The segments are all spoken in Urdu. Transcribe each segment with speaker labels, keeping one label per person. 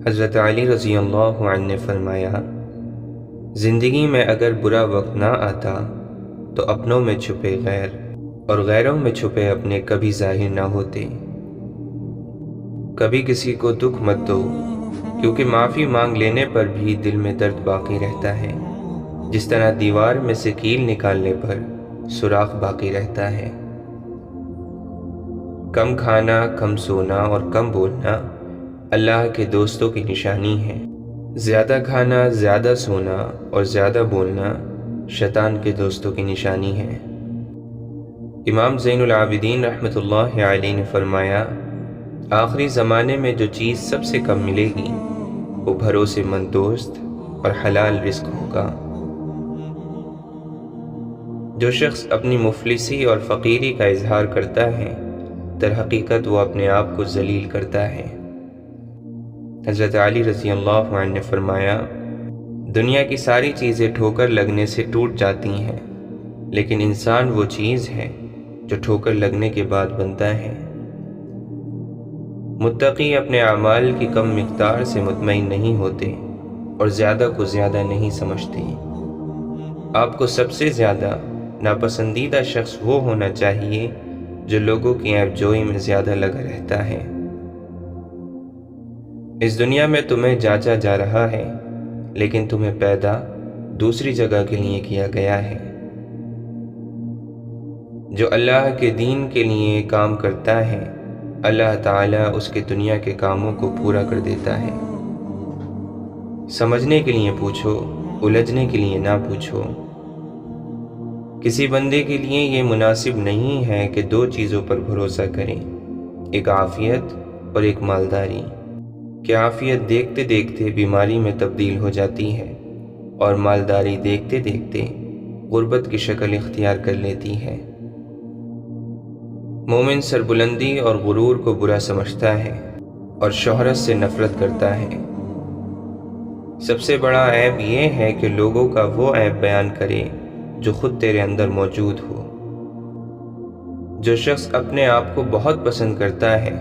Speaker 1: حضرت علی رضی اللہ عنہ نے فرمایا، زندگی میں اگر برا وقت نہ آتا تو اپنوں میں چھپے غیر اور غیروں میں چھپے اپنے کبھی ظاہر نہ ہوتے۔ کبھی کسی کو دکھ مت دو، کیونکہ معافی مانگ لینے پر بھی دل میں درد باقی رہتا ہے، جس طرح دیوار میں سے کیل نکالنے پر سوراخ باقی رہتا ہے۔ کم کھانا، کم سونا اور کم بولنا اللہ کے دوستوں کی نشانی ہے۔ زیادہ کھانا، زیادہ سونا اور زیادہ بولنا شیطان کے دوستوں کی نشانی ہے۔ امام زین العابدین رحمۃ اللہ علیہ نے فرمایا، آخری زمانے میں جو چیز سب سے کم ملے گی وہ بھروسے مند دوست اور حلال رزق ہوگا۔ جو شخص اپنی مفلسی اور فقیری کا اظہار کرتا ہے، در حقیقت وہ اپنے آپ کو ذلیل کرتا ہے۔ حضرت علی رضی اللہ عنہ نے فرمایا، دنیا کی ساری چیزیں ٹھوکر لگنے سے ٹوٹ جاتی ہیں، لیکن انسان وہ چیز ہے جو ٹھوکر لگنے کے بعد بنتا ہے۔ متقی اپنے اعمال کی کم مقدار سے مطمئن نہیں ہوتے اور زیادہ کو زیادہ نہیں سمجھتے۔ آپ کو سب سے زیادہ ناپسندیدہ شخص وہ ہونا چاہیے جو لوگوں کی عیب جوئی میں زیادہ لگا رہتا ہے۔ اس دنیا میں تمہیں جانچا جا رہا ہے، لیکن تمہیں پیدا دوسری جگہ کے لیے کیا گیا ہے۔ جو اللہ کے دین کے لیے کام کرتا ہے، اللہ تعالیٰ اس کے دنیا کے کاموں کو پورا کر دیتا ہے۔ سمجھنے کے لیے پوچھو، الجھنے کے لیے نہ پوچھو۔ کسی بندے کے لیے یہ مناسب نہیں ہے کہ دو چیزوں پر بھروسہ کریں، ایک عافیت اور ایک مالداری، کہ عافیت دیکھتے دیکھتے بیماری میں تبدیل ہو جاتی ہے اور مالداری دیکھتے دیکھتے غربت کی شکل اختیار کر لیتی ہے۔ مومن سربلندی اور غرور کو برا سمجھتا ہے اور شہرت سے نفرت کرتا ہے۔ سب سے بڑا عیب یہ ہے کہ لوگوں کا وہ عیب بیان کرے جو خود تیرے اندر موجود ہو۔ جو شخص اپنے آپ کو بہت پسند کرتا ہے،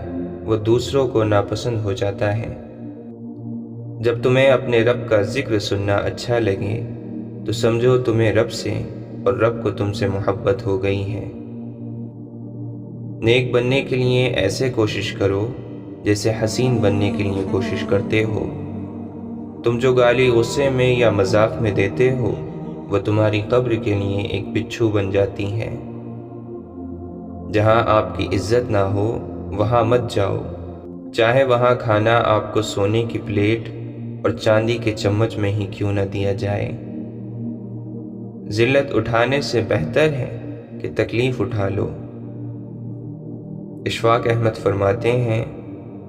Speaker 1: وہ دوسروں کو ناپسند ہو جاتا ہے۔ جب تمہیں اپنے رب کا ذکر سننا اچھا لگے تو سمجھو تمہیں رب سے اور رب کو تم سے محبت ہو گئی ہے۔ نیک بننے کے لیے ایسے کوشش کرو جیسے حسین بننے کے لیے کوشش کرتے ہو۔ تم جو گالی غصے میں یا مذاق میں دیتے ہو، وہ تمہاری قبر کے لیے ایک بچھو بن جاتی ہے۔ جہاں آپ کی عزت نہ ہو وہاں مت جاؤ، چاہے وہاں کھانا آپ کو سونے کی پلیٹ اور چاندی کے چمچ میں ہی کیوں نہ دیا جائے۔ ذلت اٹھانے سے بہتر ہے کہ تکلیف اٹھا لو۔ اشفاق احمد فرماتے ہیں،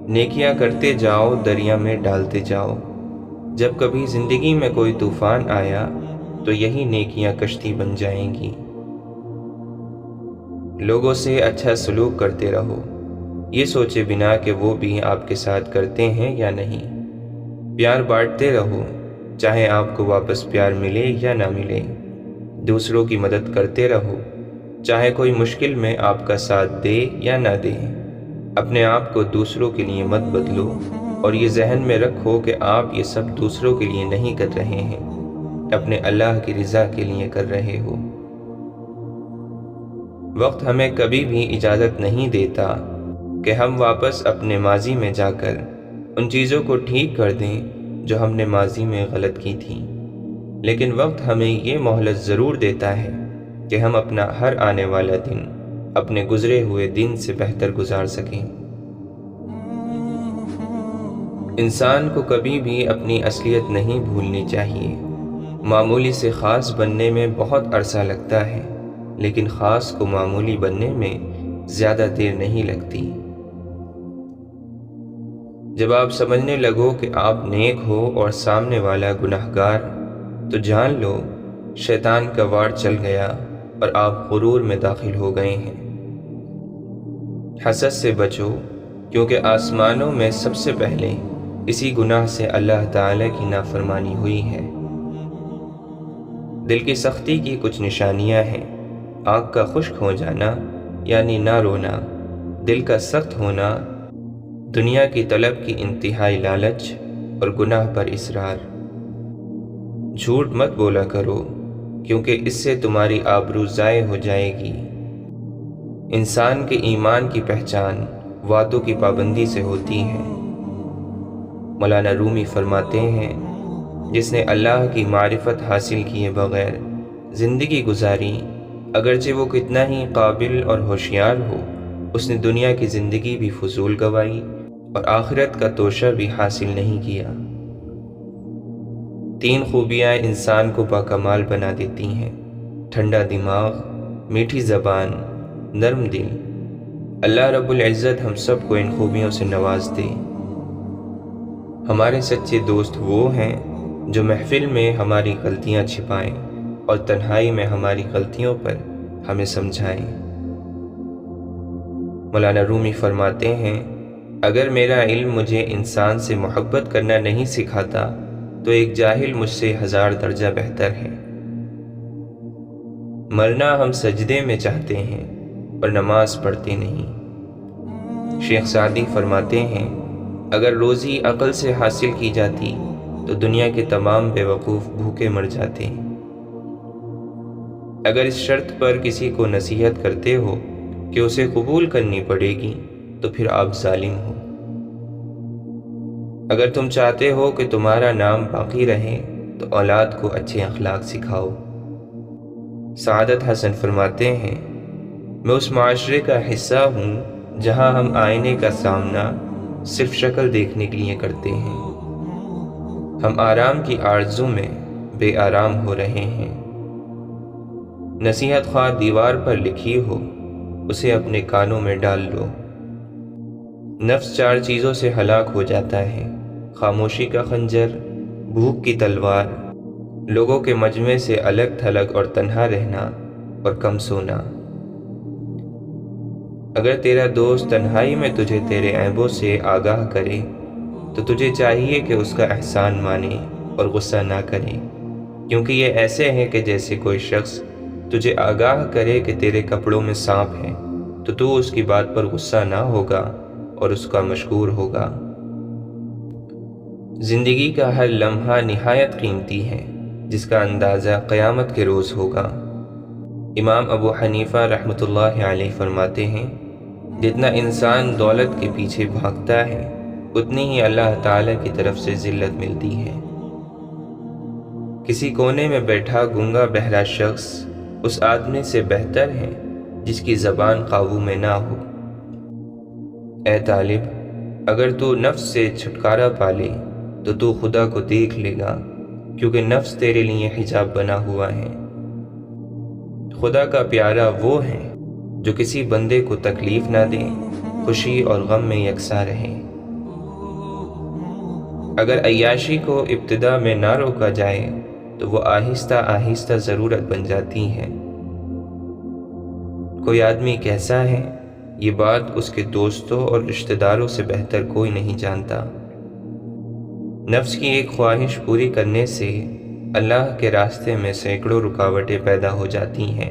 Speaker 1: نیکیاں کرتے جاؤ، دریا میں ڈالتے جاؤ۔ جب کبھی زندگی میں کوئی طوفان آیا تو یہی نیکیاں کشتی بن جائیں گی۔ لوگوں سے اچھا سلوک کرتے رہو، یہ سوچے بنا کہ وہ بھی آپ کے ساتھ کرتے ہیں یا نہیں۔ پیار بانٹتے رہو، چاہے آپ کو واپس پیار ملے یا نہ ملے۔ دوسروں کی مدد کرتے رہو، چاہے کوئی مشکل میں آپ کا ساتھ دے یا نہ دے۔ اپنے آپ کو دوسروں کے لیے مت بدلو اور یہ ذہن میں رکھو کہ آپ یہ سب دوسروں کے لیے نہیں کر رہے ہیں، اپنے اللہ کی رضا کے لیے کر رہے ہو۔ وقت ہمیں کبھی بھی اجازت نہیں دیتا کہ ہم واپس اپنے ماضی میں جا کر ان چیزوں کو ٹھیک کر دیں جو ہم نے ماضی میں غلط کی تھیں، لیکن وقت ہمیں یہ مہلت ضرور دیتا ہے کہ ہم اپنا ہر آنے والا دن اپنے گزرے ہوئے دن سے بہتر گزار سکیں۔ انسان کو کبھی بھی اپنی اصلیت نہیں بھولنی چاہیے۔ معمولی سے خاص بننے میں بہت عرصہ لگتا ہے، لیکن خاص کو معمولی بننے میں زیادہ دیر نہیں لگتی۔ جب آپ سمجھنے لگو کہ آپ نیک ہو اور سامنے والا گناہگار، تو جان لو شیطان کا وار چل گیا اور آپ غرور میں داخل ہو گئے ہیں۔ حسد سے بچو، کیونکہ آسمانوں میں سب سے پہلے اسی گناہ سے اللہ تعالی کی نافرمانی ہوئی ہے۔ دل کی سختی کی کچھ نشانیاں ہیں: آنکھ کا خشک ہو جانا یعنی نہ رونا، دل کا سخت ہونا، دنیا کی طلب کی انتہائی لالچ، اور گناہ پر اصرار۔ جھوٹ مت بولا کرو کیونکہ اس سے تمہاری آبرو ضائع ہو جائے گی۔ انسان کے ایمان کی پہچان وعدوں کی پابندی سے ہوتی ہے۔ مولانا رومی فرماتے ہیں، جس نے اللہ کی معرفت حاصل کیے بغیر زندگی گزاری، اگرچہ وہ کتنا ہی قابل اور ہوشیار ہو، اس نے دنیا کی زندگی بھی فضول گوائی اور آخرت کا توشہ بھی حاصل نہیں کیا۔ 3 خوبیاں انسان کو باکمال بنا دیتی ہیں: ٹھنڈا دماغ، میٹھی زبان، نرم دل۔ اللہ رب العزت ہم سب کو ان خوبیوں سے نواز دے۔ ہمارے سچے دوست وہ ہیں جو محفل میں ہماری غلطیاں چھپائیں اور تنہائی میں ہماری غلطیوں پر ہمیں سمجھائیں۔ مولانا رومی فرماتے ہیں، اگر میرا علم مجھے انسان سے محبت کرنا نہیں سکھاتا تو ایک جاہل مجھ سے 1000 درجہ بہتر ہے۔ مرنا ہم سجدے میں چاہتے ہیں اور نماز پڑھتے نہیں۔ شیخ سعدی فرماتے ہیں، اگر روزی عقل سے حاصل کی جاتی تو دنیا کے تمام بیوقوف بھوکے مر جاتے۔ اگر اس شرط پر کسی کو نصیحت کرتے ہو کہ اسے قبول کرنی پڑے گی تو پھر آپ ظالم ہو۔ اگر تم چاہتے ہو کہ تمہارا نام باقی رہے تو اولاد کو اچھے اخلاق سکھاؤ۔ سعادت حسن فرماتے ہیں، میں اس معاشرے کا حصہ ہوں جہاں ہم آئینے کا سامنا صرف شکل دیکھنے کے لیے کرتے ہیں۔ ہم آرام کی آرزو میں بے آرام ہو رہے ہیں۔ نصیحت خواہ دیوار پر لکھی ہو، اسے اپنے کانوں میں ڈال لو۔ نفس 4 چیزوں سے ہلاک ہو جاتا ہے: خاموشی کا خنجر، بھوک کی تلوار، لوگوں کے مجمع سے الگ تھلگ اور تنہا رہنا، اور کم سونا۔ اگر تیرا دوست تنہائی میں تجھے تیرے عیبوں سے آگاہ کرے تو تجھے چاہیے کہ اس کا احسان مانے اور غصہ نہ کرے، کیونکہ یہ ایسے ہے کہ جیسے کوئی شخص تجھے آگاہ کرے کہ تیرے کپڑوں میں سانپ ہے تو اس کی بات پر غصہ نہ ہوگا اور اس کا مشکور ہوگا۔ زندگی کا ہر لمحہ نہایت قیمتی ہے، جس کا اندازہ قیامت کے روز ہوگا۔ امام ابو حنیفہ رحمۃ اللہ علیہ فرماتے ہیں، جتنا انسان دولت کے پیچھے بھاگتا ہے اتنی ہی اللہ تعالیٰ کی طرف سے ذلت ملتی ہے۔ کسی کونے میں بیٹھا گنگا بہرا شخص اس آدمی سے بہتر ہے جس کی زبان قابو میں نہ ہو۔ اے طالب، اگر تو نفس سے چھٹکارا پالے تو تو خدا کو دیکھ لے گا، کیونکہ نفس تیرے لیے حجاب بنا ہوا ہے۔ خدا کا پیارا وہ ہے جو کسی بندے کو تکلیف نہ دے، خوشی اور غم میں یکساں رہے۔ اگر عیاشی کو ابتدا میں نہ روکا جائے تو وہ آہستہ آہستہ ضرورت بن جاتی ہے۔ کوئی آدمی کیسا ہے، یہ بات اس کے دوستوں اور رشتہ داروں سے بہتر کوئی نہیں جانتا۔ نفس کی ایک خواہش پوری کرنے سے اللہ کے راستے میں سینکڑوں رکاوٹیں پیدا ہو جاتی ہیں۔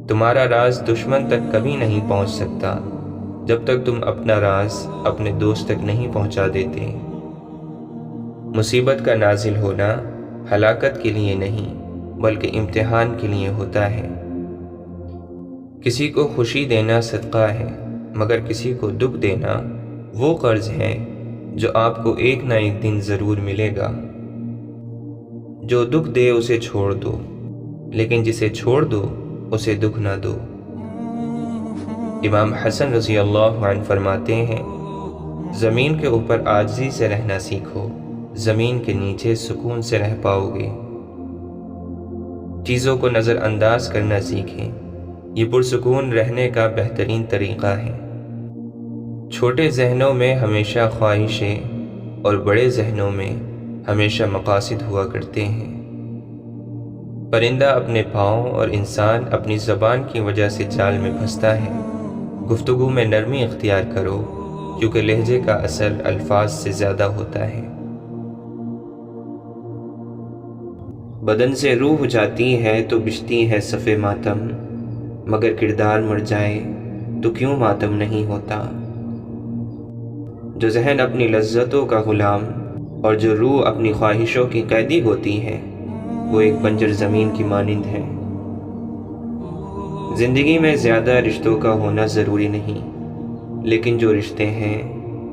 Speaker 1: تمہارا راز دشمن تک کبھی نہیں پہنچ سکتا جب تک تم اپنا راز اپنے دوست تک نہیں پہنچا دیتے۔ مصیبت کا نازل ہونا ہلاکت کے لیے نہیں بلکہ امتحان کے لیے ہوتا ہے۔ کسی کو خوشی دینا صدقہ ہے، مگر کسی کو دکھ دینا وہ قرض ہے جو آپ کو ایک نہ ایک دن ضرور ملے گا۔ جو دکھ دے اسے چھوڑ دو، لیکن جسے چھوڑ دو اسے دکھ نہ دو۔ امام حسن رضی اللہ عنہ فرماتے ہیں، زمین کے اوپر عاجزی سے رہنا سیکھو، زمین کے نیچے سکون سے رہ پاؤ گے۔ چیزوں کو نظر انداز کرنا سیکھیں، یہ پرسکون رہنے کا بہترین طریقہ ہے۔ چھوٹے ذہنوں میں ہمیشہ خواہشیں اور بڑے ذہنوں میں ہمیشہ مقاصد ہوا کرتے ہیں۔ پرندہ اپنے پاؤں اور انسان اپنی زبان کی وجہ سے جال میں پھنستا ہے۔ گفتگو میں نرمی اختیار کرو، کیونکہ لہجے کا اثر الفاظ سے زیادہ ہوتا ہے۔ بدن سے روح جاتی ہے تو بجھتی ہے صف ماتم، مگر کردار مر جائے تو کیوں ماتم نہیں ہوتا۔ جو ذہن اپنی لذتوں کا غلام اور جو روح اپنی خواہشوں کی قیدی ہوتی ہے وہ ایک بنجر زمین کی مانند ہے۔ زندگی میں زیادہ رشتوں کا ہونا ضروری نہیں، لیکن جو رشتے ہیں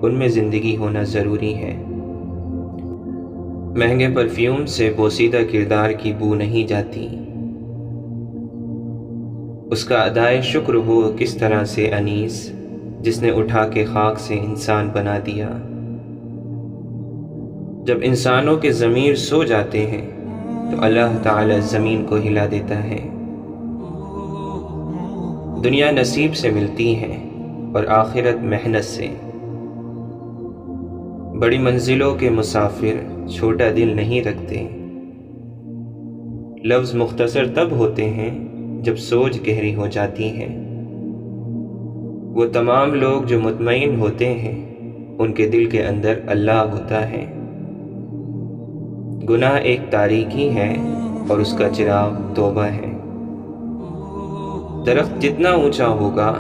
Speaker 1: ان میں زندگی ہونا ضروری ہے۔ مہنگے پرفیوم سے بوسیدہ کردار کی بو نہیں جاتی، اس کا ادائے شکر ہو کس طرح سے انیس جس نے اٹھا کے خاک سے انسان بنا دیا۔ جب انسانوں کے ضمیر سو جاتے ہیں تو اللہ تعالی زمین کو ہلا دیتا ہے۔ دنیا نصیب سے ملتی ہے اور آخرت محنت سے۔ بڑی منزلوں کے مسافر چھوٹا دل نہیں رکھتے۔ لفظ مختصر تب ہوتے ہیں جب سوچ گہری ہو جاتی ہے۔ وہ تمام لوگ جو مطمئن ہوتے ہیں ان کے دل کے اندر اللہ ہوتا ہے۔ گناہ ایک تاریکی ہے اور اس کا چراغ توبہ ہے۔ درخت جتنا اونچا ہوگا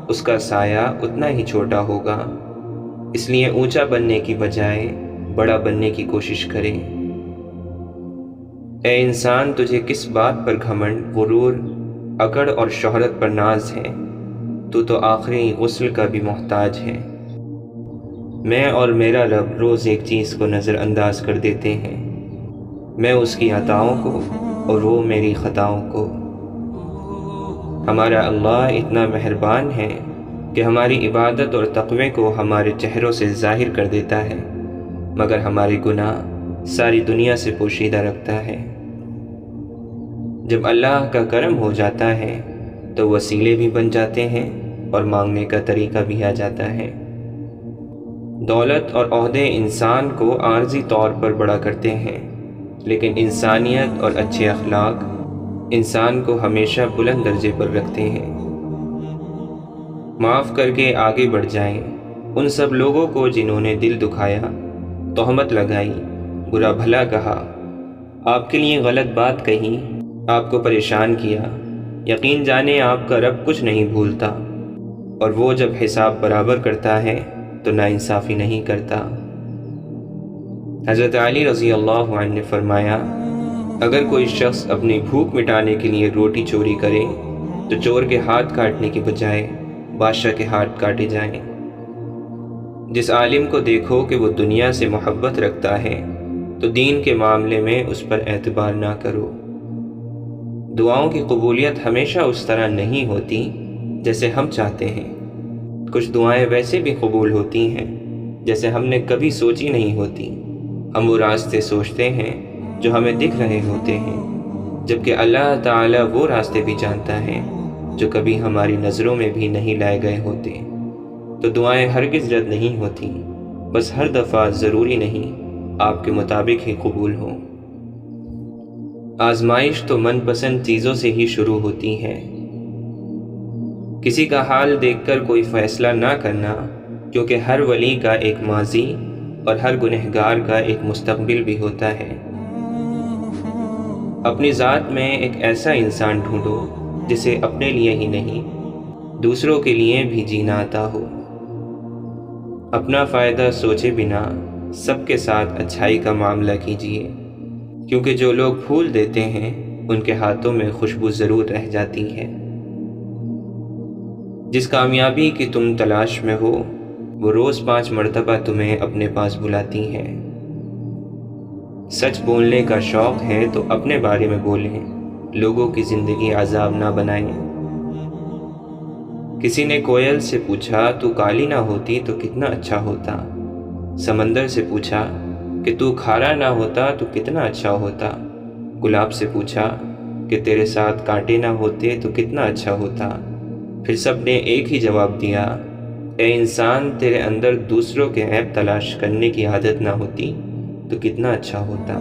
Speaker 1: اس کا سایہ اتنا ہی چھوٹا ہوگا، اس لیے اونچا بننے کی بجائے بڑا بننے کی کوشش کرے۔ اے انسان، تجھے کس بات پر گھمنڈ، غرور، اکڑ اور شہرت پر ناز ہے؟ تو آخری غسل کا بھی محتاج ہے۔ میں اور میرا رب روز ایک چیز کو نظر انداز کر دیتے ہیں، میں اس کی عطاؤں کو اور وہ میری خطاؤں کو۔ ہمارا اللہ اتنا مہربان ہے کہ ہماری عبادت اور تقوی کو ہمارے چہروں سے ظاہر کر دیتا ہے، مگر ہمارے گناہ ساری دنیا سے پوشیدہ رکھتا ہے۔ جب اللہ کا کرم ہو جاتا ہے تو وسیلے بھی بن جاتے ہیں اور مانگنے کا طریقہ بھی آ جاتا ہے۔ دولت اور عہدے انسان کو عارضی طور پر بڑا کرتے ہیں، لیکن انسانیت اور اچھے اخلاق انسان کو ہمیشہ بلند درجے پر رکھتے ہیں۔ معاف کر کے آگے بڑھ جائیں ان سب لوگوں کو جنہوں نے دل دکھایا، تہمت لگائی، برا بھلا کہا، آپ کے لیے غلط بات کہی، آپ کو پریشان کیا۔ یقین جانے آپ کا رب کچھ نہیں بھولتا، اور وہ جب حساب برابر کرتا ہے تو ناانصافی نہیں کرتا۔ حضرت علی رضی اللہ عنہ نے فرمایا، اگر کوئی شخص اپنی بھوک مٹانے کے لیے روٹی چوری کرے تو چور کے ہاتھ کاٹنے کی بجائے بادشاہ کے ہاتھ کاٹے جائیں۔ جس عالم کو دیکھو کہ وہ دنیا سے محبت رکھتا ہے تو دین کے معاملے میں اس پر اعتبار نہ کرو۔ دعاؤں کی قبولیت ہمیشہ اس طرح نہیں ہوتی جیسے ہم چاہتے ہیں۔ کچھ دعائیں ویسے بھی قبول ہوتی ہیں جیسے ہم نے کبھی سوچی نہیں ہوتی۔ ہم وہ راستے سوچتے ہیں جو ہمیں دکھ رہے ہوتے ہیں، جبکہ اللہ تعالیٰ وہ راستے بھی جانتا ہے جو کبھی ہماری نظروں میں بھی نہیں لائے گئے ہوتے۔ تو دعائیں ہرگز رد نہیں ہوتی، بس ہر دفعہ ضروری نہیں آپ کے مطابق ہی قبول ہوں۔ آزمائش تو من پسند چیزوں سے ہی شروع ہوتی ہے۔ کسی کا حال دیکھ کر کوئی فیصلہ نہ کرنا، کیونکہ ہر ولی کا ایک ماضی اور ہر گنہگار کا ایک مستقبل بھی ہوتا ہے۔ اپنی ذات میں ایک ایسا انسان ڈھونڈو جسے اپنے لیے ہی نہیں دوسروں کے لیے بھی جینا آتا ہو۔ اپنا فائدہ سوچے بنا سب کے ساتھ اچھائی کا معاملہ کیجیے، کیونکہ جو لوگ پھول دیتے ہیں ان کے ہاتھوں میں خوشبو ضرور رہ جاتی ہے۔ جس کامیابی کی تم تلاش میں ہو وہ روز 5 مرتبہ تمہیں اپنے پاس بلاتی ہے۔ سچ بولنے کا شوق ہے تو اپنے بارے میں بولیں، لوگوں کی زندگی عذاب نہ بنائیں۔ کسی نے کوئل سے پوچھا تو کالی نہ ہوتی تو کتنا اچھا ہوتا۔ سمندر سے پوچھا کہ تو کھارا نہ ہوتا تو کتنا اچھا ہوتا۔ گلاب سے پوچھا کہ تیرے ساتھ کانٹے نہ ہوتے تو کتنا اچھا ہوتا۔ پھر سب نے ایک ہی جواب دیا، اے انسان، تیرے اندر دوسروں کے عیب تلاش کرنے کی عادت نہ ہوتی تو کتنا اچھا ہوتا۔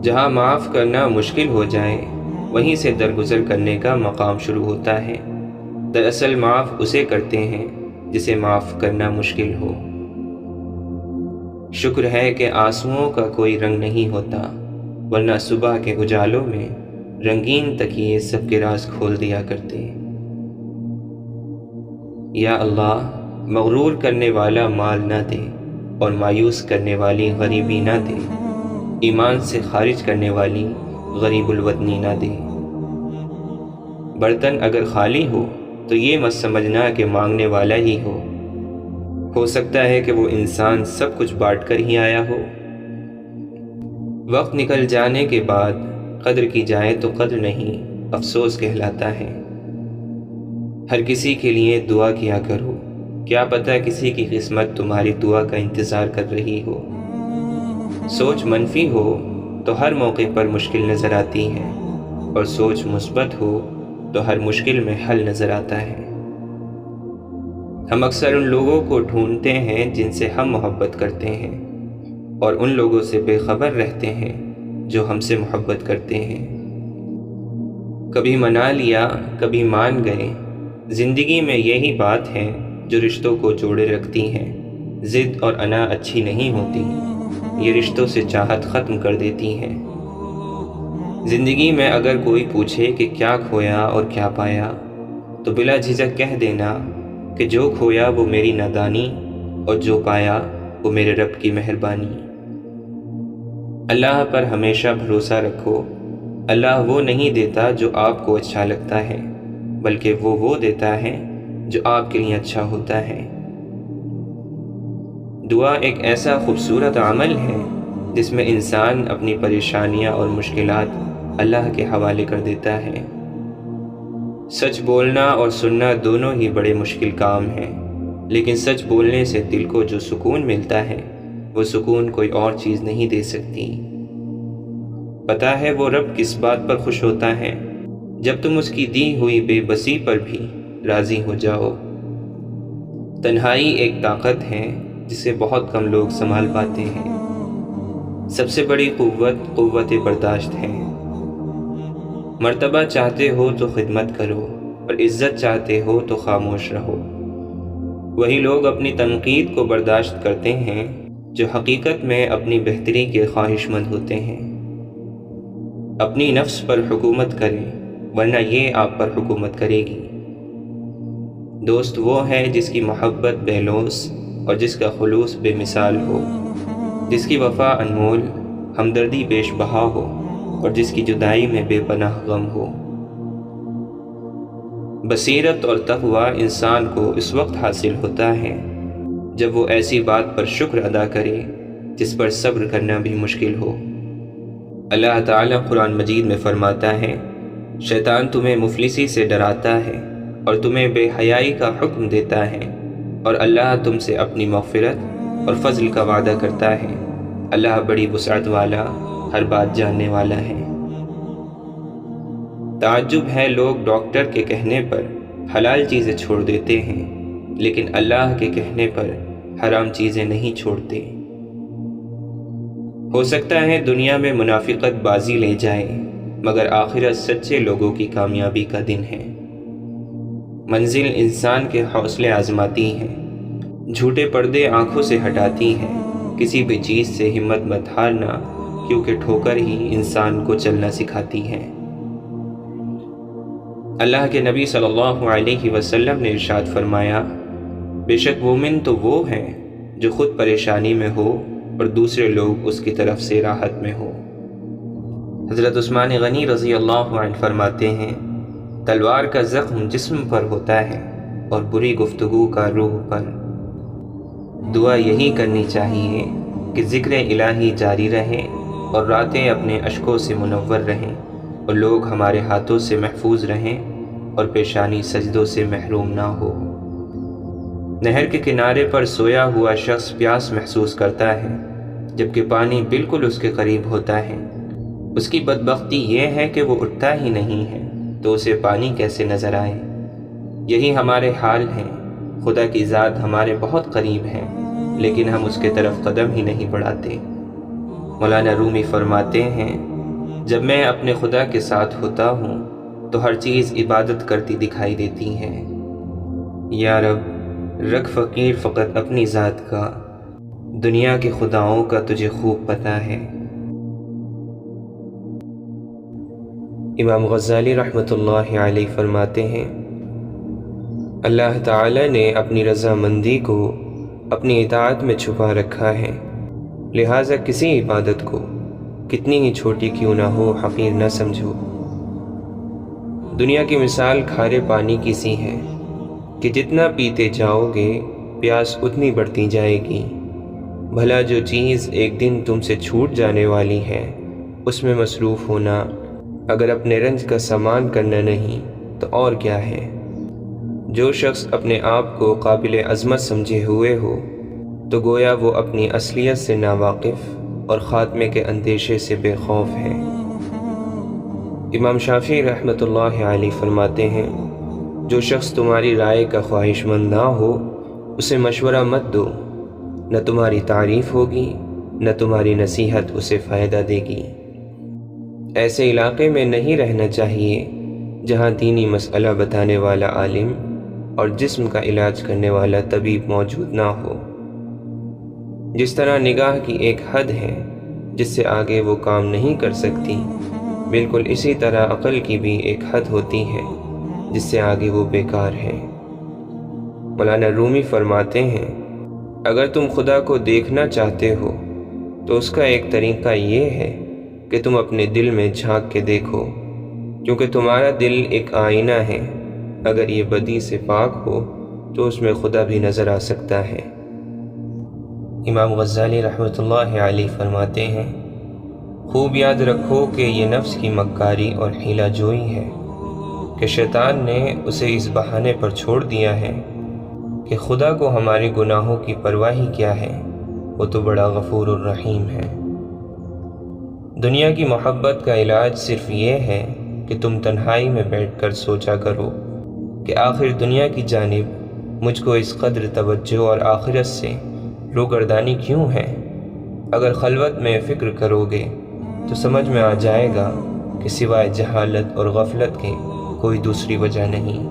Speaker 1: جہاں معاف کرنا مشکل ہو جائے وہیں سے درگزر کرنے کا مقام شروع ہوتا ہے۔ دراصل معاف اسے کرتے ہیں جسے معاف کرنا مشکل ہو۔ شکر ہے کہ آنسوؤں کا کوئی رنگ نہیں ہوتا، ورنہ صبح کے اجالوں میں رنگین تکیے سب کے راز کھول دیا کرتے۔ یا اللہ، مغرور کرنے والا مال نہ دے اور مایوس کرنے والی غریبی نہ دے، ایمان سے خارج کرنے والی غریب الوطنی نہ دے۔ برتن اگر خالی ہو تو یہ مت سمجھنا کہ مانگنے والا ہی ہو سکتا ہے کہ وہ انسان سب کچھ بانٹ کر ہی آیا ہو۔ وقت نکل جانے کے بعد قدر کی جائے تو قدر نہیں، افسوس کہلاتا ہے۔ ہر کسی کے لیے دعا کیا کرو، کیا پتہ کسی کی قسمت تمہاری دعا کا انتظار کر رہی ہو۔ سوچ منفی ہو تو ہر موقع پر مشکل نظر آتی ہے، اور سوچ مثبت ہو تو ہر مشکل میں حل نظر آتا ہے۔ ہم اکثر ان لوگوں کو ڈھونڈتے ہیں جن سے ہم محبت کرتے ہیں، اور ان لوگوں سے بے خبر رہتے ہیں جو ہم سے محبت کرتے ہیں۔ کبھی منا لیا، کبھی مان گئے، زندگی میں یہی بات ہے جو رشتوں کو جوڑے رکھتی ہیں۔ ضد اور انا اچھی نہیں ہوتی، یہ رشتوں سے چاہت ختم کر دیتی ہیں۔ زندگی میں اگر کوئی پوچھے کہ کیا کھویا اور کیا پایا، تو بلا جھجک کہہ دینا کہ جو کھویا وہ میری نادانی، اور جو پایا وہ میرے رب کی مہربانی۔ اللہ پر ہمیشہ بھروسہ رکھو، اللہ وہ نہیں دیتا جو آپ کو اچھا لگتا ہے، بلکہ وہ دیتا ہے جو آپ کے لیے اچھا ہوتا ہے۔ دعا ایک ایسا خوبصورت عمل ہے جس میں انسان اپنی پریشانیاں اور مشکلات اللہ کے حوالے کر دیتا ہے۔ سچ بولنا اور سننا دونوں ہی بڑے مشکل کام ہیں، لیکن سچ بولنے سے دل کو جو سکون ملتا ہے وہ سکون کوئی اور چیز نہیں دے سکتی۔ پتہ ہے وہ رب کس بات پر خوش ہوتا ہے؟ جب تم اس کی دی ہوئی بے بسی پر بھی راضی ہو جاؤ۔ تنہائی ایک طاقت ہے جسے بہت کم لوگ سنبھال پاتے ہیں۔ سب سے بڑی قوت برداشت ہے۔ مرتبہ چاہتے ہو تو خدمت کرو، اور عزت چاہتے ہو تو خاموش رہو۔ وہی لوگ اپنی تنقید کو برداشت کرتے ہیں جو حقیقت میں اپنی بہتری کے خواہش مند ہوتے ہیں۔ اپنی نفس پر حکومت کریں، ورنہ یہ آپ پر حکومت کرے گی۔ دوست وہ ہے جس کی محبت بے لوث اور جس کا خلوص بے مثال ہو، جس کی وفا انمول، ہمدردی بیش بہا ہو، اور جس کی جدائی میں بے پناہ غم ہو۔ بصیرت اور تقوی انسان کو اس وقت حاصل ہوتا ہے جب وہ ایسی بات پر شکر ادا کرے جس پر صبر کرنا بھی مشکل ہو۔ اللہ تعالیٰ قرآن مجید میں فرماتا ہے، شیطان تمہیں مفلسی سے ڈراتا ہے اور تمہیں بے حیائی کا حکم دیتا ہے، اور اللہ تم سے اپنی مغفرت اور فضل کا وعدہ کرتا ہے۔ اللہ بڑی وسعت والا، ہر بات جاننے والا ہے۔ تعجب ہے لوگ ڈاکٹر کے کہنے پر حلال چیزیں چھوڑ دیتے ہیں، لیکن اللہ کے کہنے پر حرام چیزیں نہیں چھوڑتے۔ ہو سکتا ہے دنیا میں منافقت بازی لے جائے، مگر آخرت سچے لوگوں کی کامیابی کا دن ہے۔ منزل انسان کے حوصلے آزماتی ہے، جھوٹے پردے آنکھوں سے ہٹاتی ہے۔ کسی بھی چیز سے ہمت مت ہارنا، کیونکہ ٹھوکر ہی انسان کو چلنا سکھاتی ہے۔ اللہ کے نبی صلی اللہ علیہ وسلم نے ارشاد فرمایا، بے شک مومن تو وہ ہے جو خود پریشانی میں ہو اور دوسرے لوگ اس کی طرف سے راحت میں ہو۔ حضرت عثمان غنی رضی اللہ عنہ فرماتے ہیں، تلوار کا زخم جسم پر ہوتا ہے اور بری گفتگو کا روح پر۔ دعا یہی کرنی چاہیے کہ ذکر الہی جاری رہے اور راتیں اپنے اشکوں سے منور رہیں، اور لوگ ہمارے ہاتھوں سے محفوظ رہیں اور پیشانی سجدوں سے محروم نہ ہو۔ نہر کے کنارے پر سویا ہوا شخص پیاس محسوس کرتا ہے، جبکہ پانی بالکل اس کے قریب ہوتا ہے۔ اس کی بدبختی یہ ہے کہ وہ اٹھتا ہی نہیں ہے، تو اسے پانی کیسے نظر آئے؟ یہی ہمارے حال ہیں۔ خدا کی ذات ہمارے بہت قریب ہے، لیکن ہم اس کے طرف قدم ہی نہیں بڑھاتے۔ مولانا رومی فرماتے ہیں، جب میں اپنے خدا کے ساتھ ہوتا ہوں تو ہر چیز عبادت کرتی دکھائی دیتی ہے۔ یا رب، رکھ فقیر فقط اپنی ذات کا، دنیا کے خداؤں کا تجھے خوب پتہ ہے۔ امام غزالی رحمۃ اللہ علیہ فرماتے ہیں، اللہ تعالی نے اپنی رضامندی کو اپنی اطاعت میں چھپا رکھا ہے، لہٰذا کسی عبادت کو کتنی ہی چھوٹی کیوں نہ ہو حقیر نہ سمجھو۔ دنیا کی مثال کھارے پانی کی سی ہے کہ جتنا پیتے جاؤ گے پیاس اتنی بڑھتی جائے گی۔ بھلا جو چیز ایک دن تم سے چھوٹ جانے والی ہے اس میں مصروف ہونا اگر اپنے رنج کا سامان کرنا نہیں تو اور کیا ہے۔ جو شخص اپنے آپ کو قابل عظمت سمجھے ہوئے ہو تو گویا وہ اپنی اصلیت سے ناواقف اور خاتمے کے اندیشے سے بے خوف ہے۔ امام شافعی رحمۃ اللہ علیہ فرماتے ہیں، جو شخص تمہاری رائے کا خواہش مند نہ ہو اسے مشورہ مت دو، نہ تمہاری تعریف ہوگی نہ تمہاری نصیحت اسے فائدہ دے گی۔ ایسے علاقے میں نہیں رہنا چاہیے جہاں دینی مسئلہ بتانے والا عالم اور جسم کا علاج کرنے والا طبیب موجود نہ ہو۔ جس طرح نگاہ کی ایک حد ہے جس سے آگے وہ کام نہیں کر سکتی، بالکل اسی طرح عقل کی بھی ایک حد ہوتی ہے جس سے آگے وہ بیکار ہے۔ مولانا رومی فرماتے ہیں، اگر تم خدا کو دیکھنا چاہتے ہو تو اس کا ایک طریقہ یہ ہے کہ تم اپنے دل میں جھانک کے دیکھو، کیونکہ تمہارا دل ایک آئینہ ہے، اگر یہ بدی سے پاک ہو تو اس میں خدا بھی نظر آ سکتا ہے۔ امام غزالی رحمۃ اللہ علیہ فرماتے ہیں، خوب یاد رکھو کہ یہ نفس کی مکاری اور حیلہ جوئی ہے کہ شیطان نے اسے اس بہانے پر چھوڑ دیا ہے کہ خدا کو ہمارے گناہوں کی پرواہ ہی کیا ہے، وہ تو بڑا غفور الرحیم ہے۔ دنیا کی محبت کا علاج صرف یہ ہے کہ تم تنہائی میں بیٹھ کر سوچا کرو کہ آخر دنیا کی جانب مجھ کو اس قدر توجہ اور آخرت سے روگردانی کیوں ہے؟ اگر خلوت میں فکر کرو گے تو سمجھ میں آ جائے گا کہ سوائے جہالت اور غفلت کے کوئی دوسری وجہ نہیں۔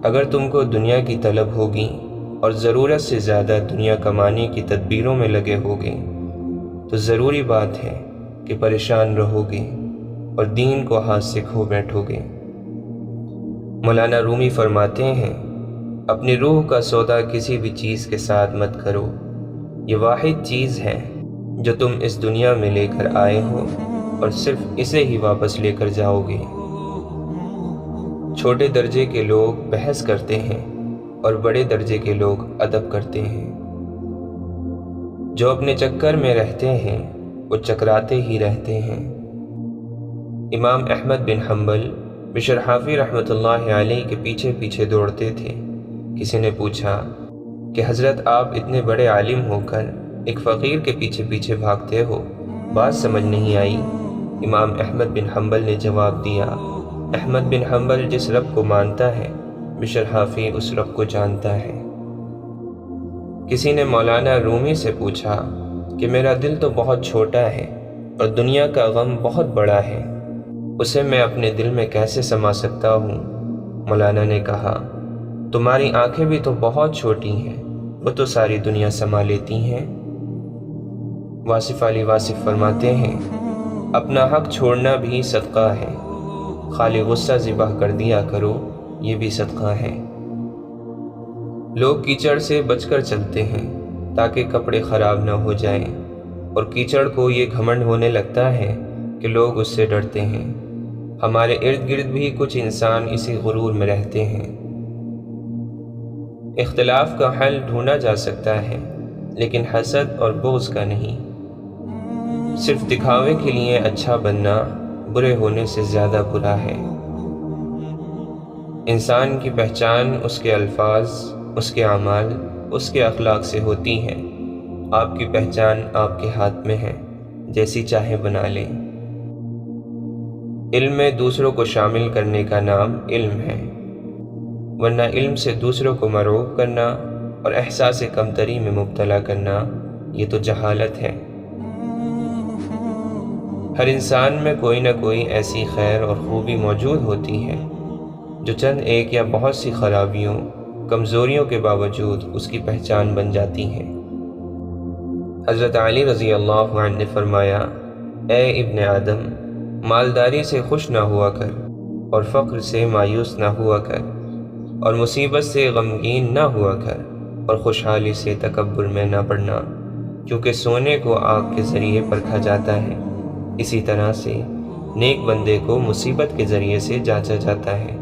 Speaker 1: اگر تم کو دنیا کی طلب ہوگی اور ضرورت سے زیادہ دنیا کمانے کی تدبیروں میں لگے ہوگے تو ضروری بات ہے کہ پریشان رہو گے اور دین کو ہاتھ سے کھو بیٹھو گے۔ مولانا رومی فرماتے ہیں، اپنی روح کا سودا کسی بھی چیز کے ساتھ مت کرو، یہ واحد چیز ہے جو تم اس دنیا میں لے کر آئے ہو اور صرف اسے ہی واپس لے کر جاؤ گے۔ چھوٹے درجے کے لوگ بحث کرتے ہیں اور بڑے درجے کے لوگ ادب کرتے ہیں۔ جو اپنے چکر میں رہتے ہیں وہ چکراتے ہی رہتے ہیں۔ امام احمد بن حنبل بشر حافی رحمۃ اللہ علیہ کے پیچھے پیچھے دوڑتے تھے۔ کسی نے پوچھا کہ حضرت آپ اتنے بڑے عالم ہو کر ایک فقیر کے پیچھے پیچھے بھاگتے ہو، بات سمجھ نہیں آئی۔ امام احمد بن حنبل نے جواب دیا، احمد بن حنبل جس رب کو مانتا ہے بشر حافی اس رب کو جانتا ہے۔ کسی نے مولانا رومی سے پوچھا کہ میرا دل تو بہت چھوٹا ہے اور دنیا کا غم بہت بڑا ہے، اسے میں اپنے دل میں کیسے سما سکتا ہوں؟ مولانا نے کہا، تمہاری آنکھیں بھی تو بہت چھوٹی ہیں، وہ تو ساری دنیا سما لیتی ہیں۔ واصف علی واصف فرماتے ہیں، اپنا حق چھوڑنا بھی صدقہ ہے، خالی غصہ ذبح کر دیا کرو، یہ بھی صدقہ ہے۔ لوگ کیچڑ سے بچ کر چلتے ہیں تاکہ کپڑے خراب نہ ہو جائیں، اور کیچڑ کو یہ گھمنڈ ہونے لگتا ہے کہ لوگ اس سے ڈرتے ہیں۔ ہمارے ارد گرد بھی کچھ انسان اسی غرور میں رہتے ہیں۔ اختلاف کا حل ڈھونڈا جا سکتا ہے لیکن حسد اور بغض کا نہیں۔ صرف دکھاوے کے لیے اچھا بننا برے ہونے سے زیادہ برا ہے۔ انسان کی پہچان اس کے الفاظ، اس کے اعمال، اس کے اخلاق سے ہوتی ہے۔ آپ کی پہچان آپ کے ہاتھ میں ہے، جیسی چاہے بنا لیں۔ علم میں دوسروں کو شامل کرنے کا نام علم ہے، ورنہ علم سے دوسروں کو مرعوب کرنا اور احساس کمتری میں مبتلا کرنا یہ تو جہالت ہے۔ ہر انسان میں کوئی نہ کوئی ایسی خیر اور خوبی موجود ہوتی ہے جو چند ایک یا بہت سی خرابیوں، کمزوریوں کے باوجود اس کی پہچان بن جاتی ہے۔ حضرت علی رضی اللہ عنہ نے فرمایا، اے ابن آدم، مالداری سے خوش نہ ہوا کر اور فقر سے مایوس نہ ہوا کر، اور مصیبت سے غمگین نہ ہوا کر اور خوشحالی سے تکبر میں نہ پڑنا، کیونکہ سونے کو آگ کے ذریعے پرکھا جاتا ہے، اسی طرح سے نیک بندے کو مصیبت کے ذریعے سے جانچا جاتا ہے۔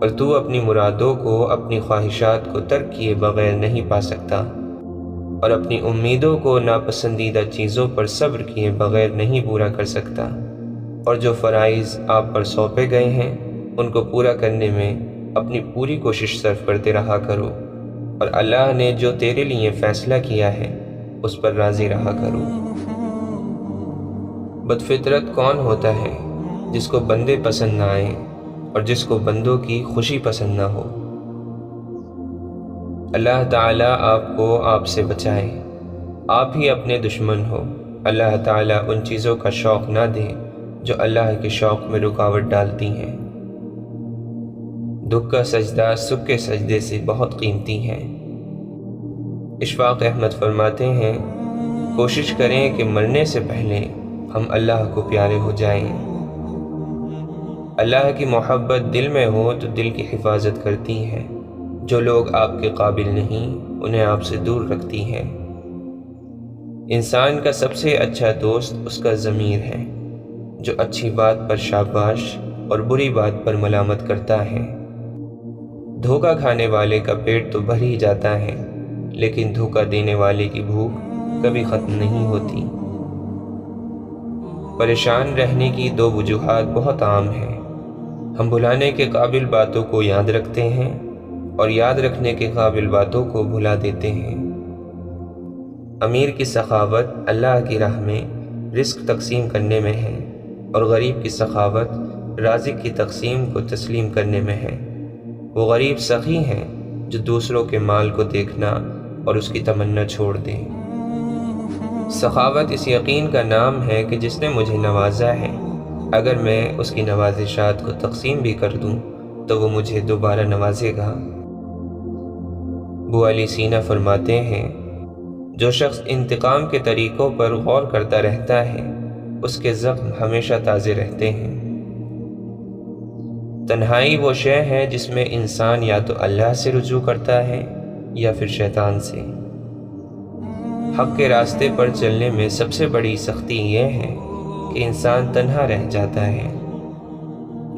Speaker 1: اور تو اپنی مرادوں کو اپنی خواہشات کو ترک کیے بغیر نہیں پا سکتا، اور اپنی امیدوں کو ناپسندیدہ چیزوں پر صبر کیے بغیر نہیں پورا کر سکتا، اور جو فرائض آپ پر سونپے گئے ہیں ان کو پورا کرنے میں اپنی پوری کوشش صرف کرتے رہا کرو، اور اللہ نے جو تیرے لیے فیصلہ کیا ہے اس پر راضی رہا کرو۔ بدفطرت کون ہوتا ہے جس کو بندے پسند نہ آئیں اور جس کو بندوں کی خوشی پسند نہ ہو۔ اللہ تعالیٰ آپ کو آپ سے بچائے، آپ ہی اپنے دشمن ہو۔ اللہ تعالیٰ ان چیزوں کا شوق نہ دے جو اللہ کے شوق میں رکاوٹ ڈالتی ہیں۔ دکھ کا سجدہ سکھ کے سجدے سے بہت قیمتی ہے۔ اشفاق احمد فرماتے ہیں، کوشش کریں کہ مرنے سے پہلے ہم اللہ کو پیارے ہو جائیں۔ اللہ کی محبت دل میں ہو تو دل کی حفاظت کرتی ہے، جو لوگ آپ کے قابل نہیں انہیں آپ سے دور رکھتی ہے۔ انسان کا سب سے اچھا دوست اس کا ضمیر ہے، جو اچھی بات پر شاباش اور بری بات پر ملامت کرتا ہے۔ دھوکہ کھانے والے کا پیٹ تو بھر ہی جاتا ہے، لیکن دھوکہ دینے والے کی بھوک کبھی ختم نہیں ہوتی۔ پریشان رہنے کی دو وجوہات بہت عام ہیں۔ ہم بھلانے کے قابل باتوں کو یاد رکھتے ہیں اور یاد رکھنے کے قابل باتوں کو بھلا دیتے ہیں۔ امیر کی سخاوت اللہ کی راہ میں رزق تقسیم کرنے میں ہے، اور غریب کی سخاوت رازق کی تقسیم کو تسلیم کرنے میں ہے۔ وہ غریب سخی ہیں جو دوسروں کے مال کو دیکھنا اور اس کی تمنا چھوڑ دے۔ سخاوت اس یقین کا نام ہے کہ جس نے مجھے نوازا ہے، اگر میں اس کی نوازشات کو تقسیم بھی کر دوں تو وہ مجھے دوبارہ نوازے گا۔ ابو علی سینا فرماتے ہیں، جو شخص انتقام کے طریقوں پر غور کرتا رہتا ہے اس کے زخم ہمیشہ تازے رہتے ہیں۔ تنہائی وہ شے ہے جس میں انسان یا تو اللہ سے رجوع کرتا ہے یا پھر شیطان سے۔ حق کے راستے پر چلنے میں سب سے بڑی سختی یہ ہے کہ انسان تنہا رہ جاتا ہے۔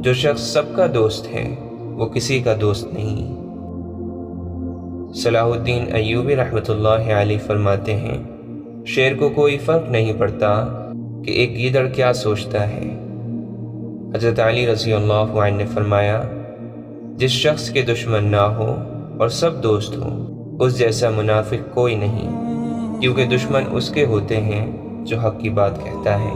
Speaker 1: جو شخص سب کا دوست ہے وہ کسی کا دوست نہیں۔ صلاح الدین ایوبی رحمۃ اللہ علیہ فرماتے ہیں، شیر کو کوئی فرق نہیں پڑتا کہ ایک گیدڑ کیا سوچتا ہے۔ حضرت علی رضی اللہ عنہ نے فرمایا، جس شخص کے دشمن نہ ہو اور سب دوست ہوں اس جیسا منافق کوئی نہیں، کیونکہ دشمن اس کے ہوتے ہیں جو حق کی بات کہتا ہے۔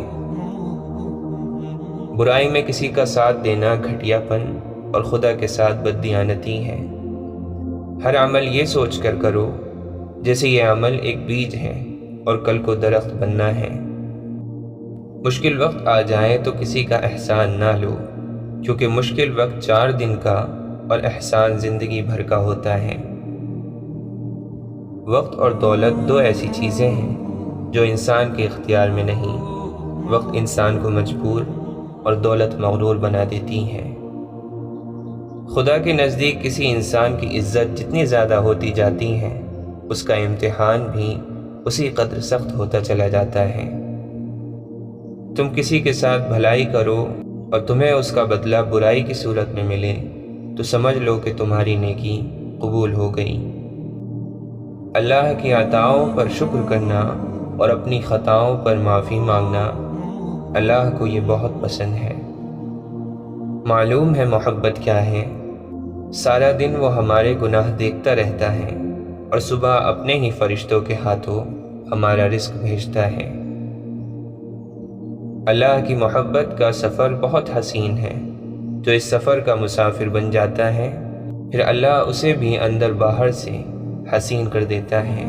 Speaker 1: برائی میں کسی کا ساتھ دینا گھٹیا پن اور خدا کے ساتھ بددیانتی ہے۔ ہر عمل یہ سوچ کر کرو جیسے یہ عمل ایک بیج ہے اور کل کو درخت بننا ہے۔ مشکل وقت آ جائے تو کسی کا احسان نہ لو، کیونکہ مشکل وقت 4 دن کا اور احسان زندگی بھر کا ہوتا ہے۔ وقت اور دولت 2 ایسی چیزیں ہیں جو انسان کے اختیار میں نہیں۔ وقت انسان کو مجبور اور دولت مغرور بنا دیتی ہے۔ خدا کے نزدیک کسی انسان کی عزت جتنی زیادہ ہوتی جاتی ہے، اس کا امتحان بھی اسی قدر سخت ہوتا چلا جاتا ہے۔ تم کسی کے ساتھ بھلائی کرو اور تمہیں اس کا بدلہ برائی کی صورت میں ملے تو سمجھ لو کہ تمہاری نیکی قبول ہو گئی۔ اللہ کی عطاؤں پر شکر کرنا اور اپنی خطاؤں پر معافی مانگنا اللہ کو یہ بہت پسند ہے۔ معلوم ہے محبت کیا ہے؟ سارا دن وہ ہمارے گناہ دیکھتا رہتا ہے اور صبح اپنے ہی فرشتوں کے ہاتھوں ہمارا رزق بھیجتا ہے۔ اللہ کی محبت کا سفر بہت حسین ہے۔ جو اس سفر کا مسافر بن جاتا ہے پھر اللہ اسے بھی اندر باہر سے حسین کر دیتا ہے۔